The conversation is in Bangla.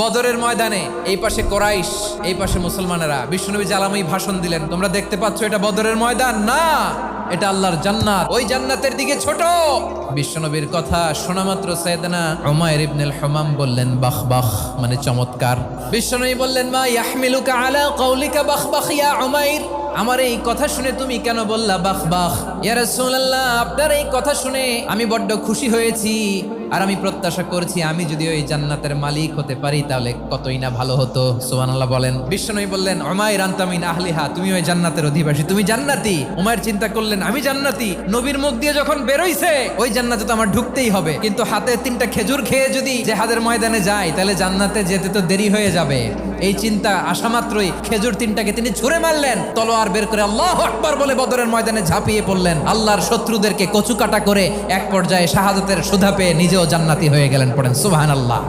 বদরের ময়দানে এই পাশে কোরাইশ, এই পাশে মুসলমানেরা। বিশ্বনবী জালাময়ী ভাষণ দিলেন, তোমরা দেখতে পাচ্ছ এটা বদরের ময়দান না, এটা আল্লাহর জান্নাত, ওই জান্নাতের দিকে ছোট। বিশ্বনবীর কথা শোনা মাত্র সাইয়েদনা উমাইর ইবনুল হুমাম বললেন বাখ বাখ, মানে চমৎকার। বিশ্বনবী বললেন মা ইয়াহমিলুকা আলা কওলিকা বাখ বাখ ইয়া উমাইর, আমার এই কথা শুনে তুমি কেন বললা বাখ বাখ? ইয়া রাসূলুল্লাহ, আপনার এই কথা শুনে আমি বড্ড খুশি হয়েছি, আর আমি প্রত্যাশা করছি আমি যদি ওই জান্নাতের মালিক হতে পারি তাহলে কতই না ভালো হতো। সুবহানাল্লাহ বলেন। বিশ্বনবী বললেন উমাইর আনতা মিন আহলিহা, তুমি ওই জান্নাতের অধিবাসী, তুমি জান্নাতি। উমাইর চিন্তা করলেন আমি জান্নাতি, নবীর মুখ দিয়ে যখন বেরোইছে ওই জান্নাতে তো আমার ঢুকতেই হবে, কিন্তু হাতে 3টা খেজুর খেয়ে যদি জেহাদের ময়দানে যাই তাহলে জান্নাতে যেতে তো দেরি হয়ে যাবে। এই চিন্তা আসা মাত্রই খেজুর 3টাকে তিনি ছুঁড়ে মারলেন, তলোয়ার বের করে আল্লাহু আকবার বলে বদরের ময়দানে ঝাঁপিয়ে পড়লেন। আল্লাহর শত্রুদেরকে কচুকাটা করে এক পর্যায়ে শাহাদাতের সুধা পেয়ে নিজেও জান্নাতি হয়ে গেলেন। পড়েন সুবহানাল্লাহ।